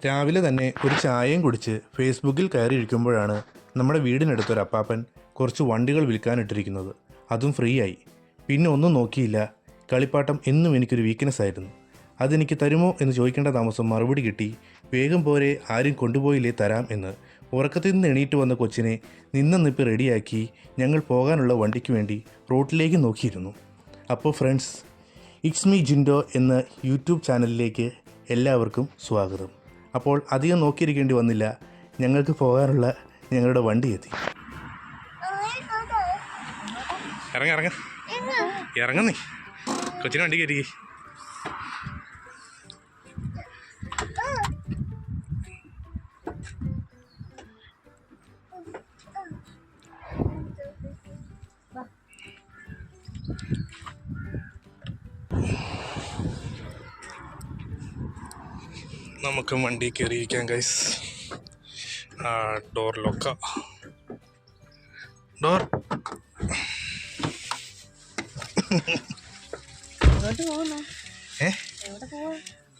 രാവിലെ തന്നെ ഒരു ചായയും കുടിച്ച് ഫേസ്ബുക്കിൽ കയറിയിരിക്കുമ്പോഴാണ് നമ്മുടെ വീടിനടുത്തൊരു അപ്പാപ്പൻ കുറച്ച് വണ്ടികൾ വിൽക്കാനിട്ടിരിക്കുന്നത്. അതും ഫ്രീ ആയി. പിന്നെ ഒന്നും നോക്കിയില്ല. കളിപ്പാട്ടം എന്നും എനിക്കൊരു വീക്ക്നെസ് ആയിരുന്നു. അതെനിക്ക് തരുമോ എന്ന് ചോദിക്കേണ്ട താമസം മറുപടി കിട്ടി. വേഗം പോരെ, ആരും കൊണ്ടുപോയില്ലേ, തരാം എന്ന്. ഉറക്കത്തിൽ നിന്ന് എണീറ്റ് വന്ന കൊച്ചിനെ നിപ്പ് റെഡിയാക്കി ഞങ്ങൾ പോകാനുള്ള വണ്ടിക്ക് വേണ്ടി റോട്ടിലേക്ക് നോക്കിയിരുന്നു. അപ്പോൾ ഫ്രണ്ട്സ്, ഇറ്റ്സ് മീ ജിൻഡോ എന്ന യൂട്യൂബ് ചാനലിലേക്ക് എല്ലാവർക്കും സ്വാഗതം. അപ്പോൾ അധികം നോക്കിയിരിക്കേണ്ടി വന്നില്ല. ഞങ്ങൾക്ക് പോകാനുള്ള ഞങ്ങളുടെ വണ്ടി എത്തി. ഇറങ്ങുന്നേ കൊച്ചിനെ വണ്ടി കയറ്റി. നമുക്ക് വണ്ടി കയറിയിരിക്കാം ഗൈസ്. ഡോർ ലോക്ക. ഡോർ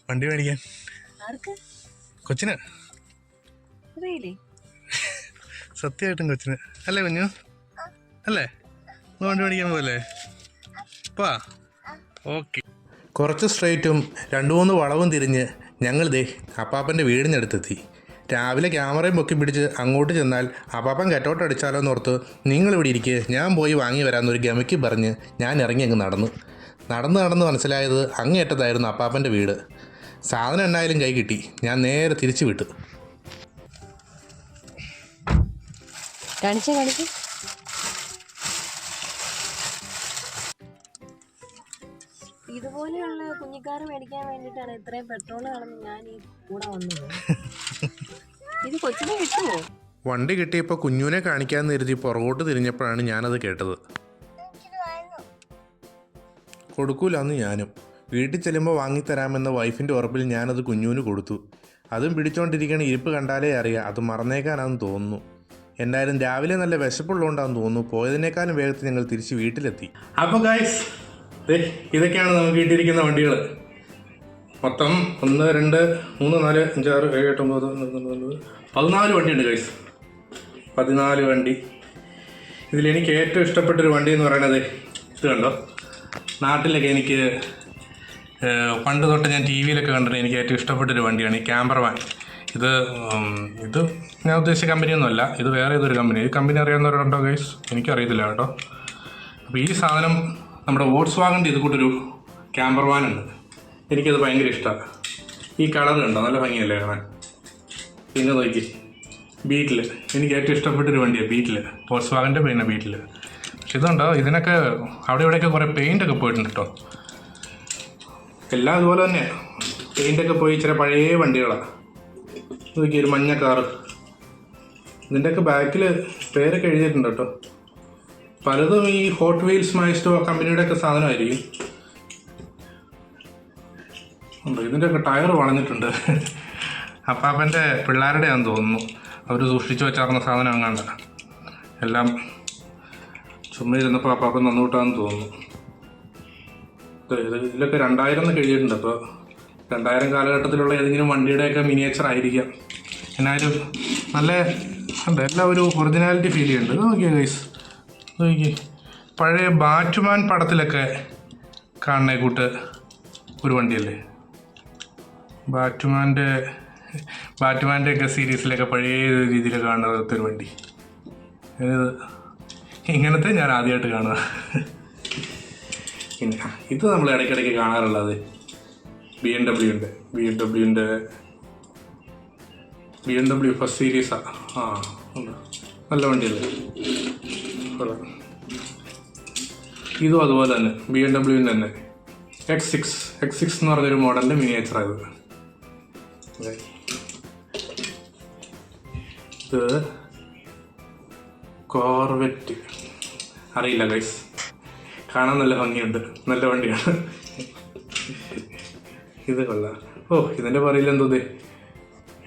വണ്ടി മേടിക്കാൻ കൊച്ചിന്. സത്യമായിട്ടും കൊച്ചിന് അല്ലേ കുഞ്ഞു? അല്ലേ? വണ്ടി മേടിക്കാൻ പോലെ പാ. ഓക്കെ. കുറച്ച് സ്ട്രെയിറ്റും 2-3 വളവും തിരിഞ്ഞ് ഞങ്ങൾ അപ്പാപ്പൻ്റെ വീടിനടുത്തെത്തി. രാവിലെ ക്യാമറയും പൊക്കി പിടിച്ച് അങ്ങോട്ട് ചെന്നാൽ അപ്പാപ്പൻ കറ്റോട്ടടിച്ചാലോ എന്നോർത്ത് നിങ്ങളിവിടെ ഇരിക്കുക, ഞാൻ പോയി വാങ്ങി വരാമെന്നൊരു ഗമിക്ക് പറഞ്ഞ് ഞാൻ ഇറങ്ങി അങ്ങ് നടന്ന് മനസ്സിലായത് അങ്ങേറ്റത്തായിരുന്നു അപ്പാപ്പൻ്റെ വീട്. സാധനം എന്നായാലും കൈ കിട്ടി. ഞാൻ നേരെ തിരിച്ചു വിട്ടു. ഇതുപോലെയുള്ള കുഞ്ഞിക്കാറ് മേടിക്കാൻ വേണ്ടിയിട്ടാണ് ഇത്രയും പെട്രോൾ കളഞ്ഞ് ഞാൻ ഈ കൂടെ വന്നത്. ഇത് കൊച്ചിനെ കിട്ടുമോ? വണ്ടി കിട്ടിയപ്പോൾ കുഞ്ഞുവിനെ കാണിക്കാമെന്ന് കരുതി പുറകോട്ട് തിരിഞ്ഞപ്പോഴാണ് ഞാനത് കേട്ടത്. കൊടുക്കൂലെന്ന് ഞാനും. വീട്ടിൽ ചെല്ലുമ്പോൾ വാങ്ങിത്തരാമെന്ന വൈഫിൻ്റെ ഉറപ്പിൽ ഞാനത് കുഞ്ഞുവിന് കൊടുത്തു. അതും പിടിച്ചോണ്ടിരിക്കണ ഇരിപ്പ് കണ്ടാലേ അറിയാം അത് മറന്നേക്കാനാണെന്ന് തോന്നുന്നു. എന്തായാലും രാവിലെ നല്ല വിശപ്പുള്ളതുകൊണ്ടാണെന്ന് തോന്നുന്നു പോയതിനേക്കാളും വേഗത്തിൽ ഞങ്ങൾ തിരിച്ച് വീട്ടിലെത്തി. അപ്പോൾ ഗൈസ്, ഇതൊക്കെയാണ് നമുക്ക് കിട്ടിയിരിക്കുന്ന വണ്ടികൾ. മൊത്തം 1, 2, 3, 4, 5, 6, 7, 8, 9, 14 വണ്ടിയുണ്ട് ഗൈസ്. 14 വണ്ടി. ഇതിലെനിക്ക് ഏറ്റവും ഇഷ്ടപ്പെട്ടൊരു വണ്ടി എന്ന് പറയുന്നത് ഇത് കണ്ടോ. നാട്ടിലൊക്കെ എനിക്ക് പണ്ട് തൊട്ട് ഞാൻ ടി വിയിലൊക്കെ കണ്ടിട്ട് എനിക്ക് ഏറ്റവും ഇഷ്ടപ്പെട്ടൊരു വണ്ടിയാണ് ഈ ക്യാമ്പർ വാൻ. ഇത് ഞാൻ ഉദ്ദേശിച്ച കമ്പനിയൊന്നുമല്ല, ഇത് വേറെ ഏതൊരു കമ്പനി. ഈ കമ്പനി അറിയാവുന്നവരുണ്ടോ ഗൈസ്? എനിക്കറിയത്തില്ല കേട്ടോ. അപ്പോൾ ഈ സാധനം നമ്മുടെ വോൾക്സ്വാഗൻ്റെ ഇത് കൂട്ടൊരു ക്യാമ്പർ വാൻ ഉണ്ട്. എനിക്കത് ഭയങ്കര ഇഷ്ടമാണ്. ഈ കളർ കണ്ടോ, നല്ല ഭംഗിയല്ലേ കാണാൻ. പിന്നെ നോക്കി ബീറ്റിൽ, എനിക്ക് ഏറ്റവും ഇഷ്ടപ്പെട്ടൊരു വണ്ടിയാണ് ബീറ്റിൽ, വോൾക്സ്വാഗൻ്റെ പിന്നെ ബീറ്റിൽ. പക്ഷെ ഇതുണ്ടോ, ഇതിനൊക്കെ അവിടെ ഇവിടെയൊക്കെ കുറേ പെയിൻ്റൊക്കെ പോയിട്ടുണ്ട് കേട്ടോ. എല്ലാം അതുപോലെ തന്നെ പെയിൻ്റൊക്കെ പോയി ചില പഴയ വണ്ടികളാണ്. നോക്കി ഒരു മഞ്ഞ കാറ്. ഇതിൻ്റെയൊക്കെ ബാക്കിൽ പേരൊക്കെ എഴുതിയിട്ടുണ്ട് കേട്ടോ. പലതും ഈ ഹോട്ട് വീൽസ് മൈസ്റ്റോ കമ്പനിയുടെയൊക്കെ സാധനമായിരിക്കും. ഉണ്ട്. ഇതിൻ്റെയൊക്കെ ടയർ വളഞ്ഞിട്ടുണ്ട്. അപ്പാപ്പൻ്റെ പിള്ളേരുടെയാണെന്ന് തോന്നുന്നു. അവർ സൂക്ഷിച്ചു വെച്ചാർന്ന സാധനം അങ്ങാണ്ട. എല്ലാം ചുമ്മാ ഇരുന്നപ്പോൾ അപ്പാപ്പൻ നന്നുവിട്ടാന്ന് തോന്നുന്നു. ഇതിലൊക്കെ 2000 എന്നൊക്കെ എഴുതിയിട്ടുണ്ട്. അപ്പോൾ 2000 കാലഘട്ടത്തിലുള്ള ഏതെങ്കിലും വണ്ടിയുടെയൊക്കെ മിനിയേച്ചർ ആയിരിക്കാം. എന്നാലും നല്ല ഉണ്ട്, എല്ലാം ഒരു ഒറിജിനാലിറ്റി ഫീൽ ചെയ്യുന്നുണ്ട്. നോക്കിയാൽ ഗൈസ്, നോക്കി പഴയ ബാറ്റ്മാൻ പടത്തിലൊക്കെ കാണുന്ന കൂട്ട് ഒരു വണ്ടിയല്ലേ. ബാറ്റ്മാൻ്റെ ഒക്കെ സീരീസിലൊക്കെ പഴയ രീതിയിൽ കാണുന്ന ഒരു വണ്ടി. ഇങ്ങനത്തെ ഞാൻ ആദ്യമായിട്ട് കാണുക. പിന്നെ ഇത് നമ്മൾ ഇടയ്ക്കിടയ്ക്ക് കാണാറുള്ളത് BMW ഫസ്റ്റ് സീരീസാണ്. നല്ല വണ്ടിയല്ലേ. ഇതും അതുപോലെ തന്നെ BMW തന്നെ X6 എന്ന് പറഞ്ഞൊരു മോഡലിൻ്റെ മിനിയേച്ചറായത്. ഇത് കോർവെറ്റ് അറിയില്ല ഗൈസ്, കാണാൻ നല്ല ഭംഗിയുണ്ട്, നല്ല വണ്ടിയാണ്. ഇത് കൊള്ളാം. ഓ, ഇതിൻ്റെ പറയില്ല എന്തോ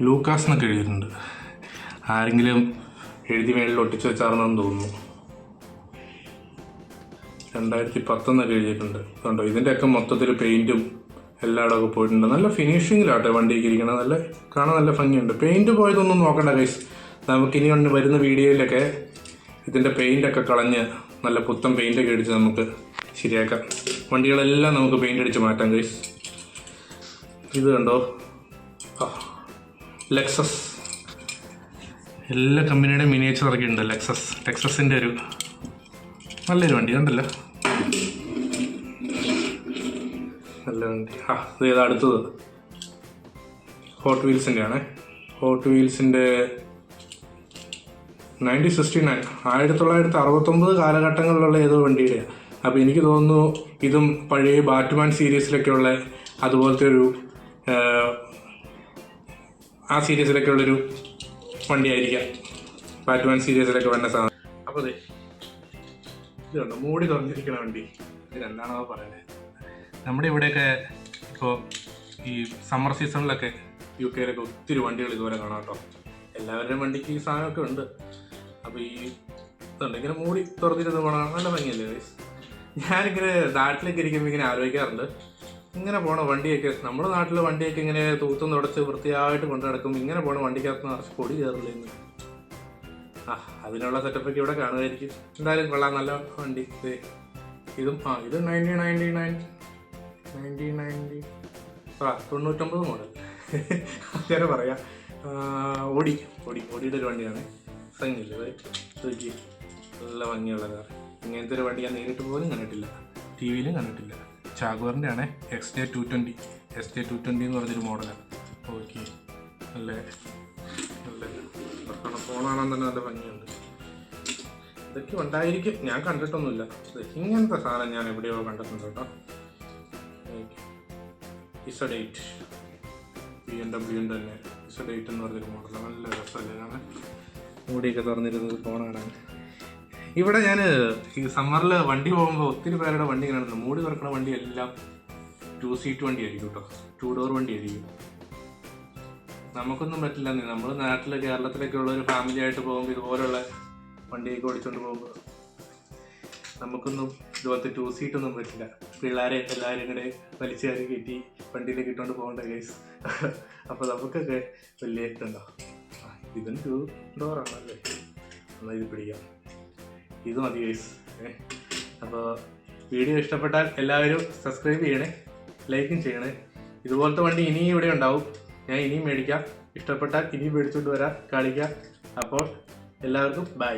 ലൂക്കാസ് എന്നൊക്കെ എഴുതിയിട്ടുണ്ട്. ആരെങ്കിലും എഴുതി മേളിൽ ഒട്ടിച്ച് വെച്ചാർന്നെന്ന് തോന്നുന്നു. 2010 എന്നൊക്കെ എഴുതിയിട്ടുണ്ട്. കണ്ടോ, ഇതിൻ്റെയൊക്കെ മൊത്തത്തിൽ പെയിൻറ്റും എല്ലായിടമൊക്കെ പോയിട്ടുണ്ട്. നല്ല ഫിനിഷിങ്ങിലാട്ടെ വണ്ടിക്ക് ഇരിക്കണം. നല്ല കാണാൻ നല്ല ഭംഗിയുണ്ട്. പെയിൻറ്റ് പോയതൊന്നും നോക്കണ്ട ഗൈസ്. നമുക്കിനി ഒന്ന് വരുന്ന വീഡിയോയിലൊക്കെ ഇതിൻ്റെ പെയിൻ്റൊക്കെ കളഞ്ഞ് നല്ല പുത്തൻ പെയിൻ്റൊക്കെ അടിച്ച് നമുക്ക് ശരിയാക്കാം. വണ്ടികളെല്ലാം നമുക്ക് പെയിൻ്റ് അടിച്ച് മാറ്റാം ഗൈസ്. ഇത് കണ്ടോ, ലെക്സസ്. എല്ലാ കമ്പനിയുടെയും മിനിയേച്ചർ ഇറക്കിയിട്ടുണ്ട്. ലെക്സസിൻ്റെ ഒരു നല്ലൊരു വണ്ടി കണ്ടല്ലോ, നല്ല വണ്ടി. ഇത് ഏതാ അടുത്തത്? ഹോട്ട് വീൽസിൻ്റെ ആണ്. ഹോട്ട് വീൽസിൻ്റെ 1969 1969 കാലഘട്ടങ്ങളിലുള്ള ഏതോ വണ്ടിയുടെയാണ്. അപ്പോൾ എനിക്ക് തോന്നുന്നു ഇതും പഴയ ബാറ്റ്മാൻ സീരീസിലൊക്കെ ഉള്ള അതുപോലത്തെ ഒരു ആ സീരീസിലൊക്കെ ഉള്ളൊരു വണ്ടിയായിരിക്കാം. ബാറ്റ്മാൻ സീരീസിലൊക്കെ വന്ന സാധനം. അപ്പോൾ അതെ, ഇത് കണ്ടോ, മൂടി തുറന്നിരിക്കുന്ന വണ്ടി. ഇതെന്താണോ പറയുന്നത്? നമ്മുടെ ഇവിടെയൊക്കെ ഇപ്പോൾ ഈ സമ്മർ സീസണിലൊക്കെ UK യിലൊക്കെ ഒത്തിരി വണ്ടികൾ ഇതുപോലെ കാണാം കേട്ടോ. എല്ലാവരുടെയും വണ്ടിക്ക് ഈ സാധനമൊക്കെ ഉണ്ട്. അപ്പോൾ ഈ ഇതുണ്ട്, ഇങ്ങനെ മൂടി തുറന്നിരുന്ന് പോകണം, നല്ല ഭംഗിയല്ലേ ഗൈസ്? ഞാനിങ്ങനെ നാട്ടിലേക്ക് ഇരിക്കുമ്പോൾ ഇങ്ങനെ ആലോചിക്കാറുണ്ട്, ഇങ്ങനെ പോണ വണ്ടിയൊക്കെ നമ്മുടെ നാട്ടിലെ വണ്ടിയൊക്കെ ഇങ്ങനെ തൂത്തും തുടച്ച് വൃത്തിയായിട്ട് കൊണ്ടു നടക്കും. ഇങ്ങനെ പോണ വണ്ടിക്കകത്ത് നിറച്ച് പൊടി കയറില്ലെന്ന്. അതിനുള്ള സെറ്റപ്പൊക്കെ ഇവിടെ കാണുമായിരിക്കും. എന്തായാലും കൊള്ളാം, നല്ല വണ്ടി. ഇതും ഇത് 1999 മോഡൽ അങ്ങനെ പറയാം. ഓടിയുടെ ഒരു വണ്ടിയാണ്. ഭംഗിയില്ലേ? നല്ല ഭംഗിയുള്ള കാർ. ഇങ്ങനത്തെ ഒരു വണ്ടി ഞാൻ നേരിട്ട് പോലും കണ്ടിട്ടില്ല, ടി വിയിലും കണ്ടിട്ടില്ല. ജാഗ്വാറിൻ്റെ ആണ് XJ220 എന്ന് പറഞ്ഞൊരു മോഡലാണ്. ഓക്കെ, നല്ല ഫോണാണെന്ന് തന്നെ നല്ല ഭംഗിയുണ്ട്. ഇതൊക്കെ ഉണ്ടായിരിക്കും, ഞാൻ കണ്ടിട്ടൊന്നുമില്ല. ഇങ്ങനത്തെ സാധനം ഞാൻ എവിടെയോ കണ്ടിട്ടുണ്ട് കേട്ടോ. Z8 BMW തന്നെ Z8 എന്ന് പറഞ്ഞൊരു മോഡലാണ്. നല്ല രസമല്ലേ കാണാൻ? മൂടിയൊക്കെ തുറന്നിരുന്നത് ഫോണാണ്. ഇവിടെ ഞാൻ ഈ സമ്മറിൽ വണ്ടി പോകുമ്പോൾ ഒത്തിരി പേരുടെ വണ്ടി ഇങ്ങനെ മൂടി തുറക്കുന്ന വണ്ടി എല്ലാം 2 സീറ്റ് വണ്ടി ആയിരിക്കും കേട്ടോ, 2 ഡോർ വണ്ടി ആയിരിക്കും. നമുക്കൊന്നും പറ്റില്ല. നമ്മൾ നാട്ടിൽ കേരളത്തിലൊക്കെ ഉള്ള ഒരു ഫാമിലി ആയിട്ട് പോകുമ്പോൾ ഇതുപോലുള്ള വണ്ടിയൊക്കെ ഓടിച്ചുകൊണ്ട് പോകുമ്പോൾ നമുക്കൊന്നും ഇതുപോലത്തെ 2 സീറ്റൊന്നും പറ്റില്ല. പിള്ളേരെ എല്ലാവരും ഇങ്ങനെ വലിച്ചുകാരി കയറ്റി വണ്ടിയിലേക്ക് ഇട്ടുകൊണ്ട് പോകേണ്ട കേസ്. അപ്പോൾ നമുക്കൊക്കെ വലിയ ഇട്ടുണ്ടോ? ഇതും 2 ഡോറാണല്ലേ, എന്നാൽ ഇത് പിടിക്കാം. ഇത് മതി കേസ്. അപ്പോൾ വീഡിയോ ഇഷ്ടപ്പെട്ടാൽ എല്ലാവരും സബ്സ്ക്രൈബ് ചെയ്യണേ, ലൈക്കും ചെയ്യണേ. ഇതുപോലത്തെ വണ്ടി ഇനിയും ഇവിടെ ഉണ്ടാവും, ഞാൻ ഇനിയും മേടിക്കാം. ഇഷ്ടപ്പെട്ടാൽ ഇനിയും മേടിച്ചുകൊണ്ട് വരാം, കളിക്കാം. അപ്പോൾ എല്ലാവർക്കും ബൈ.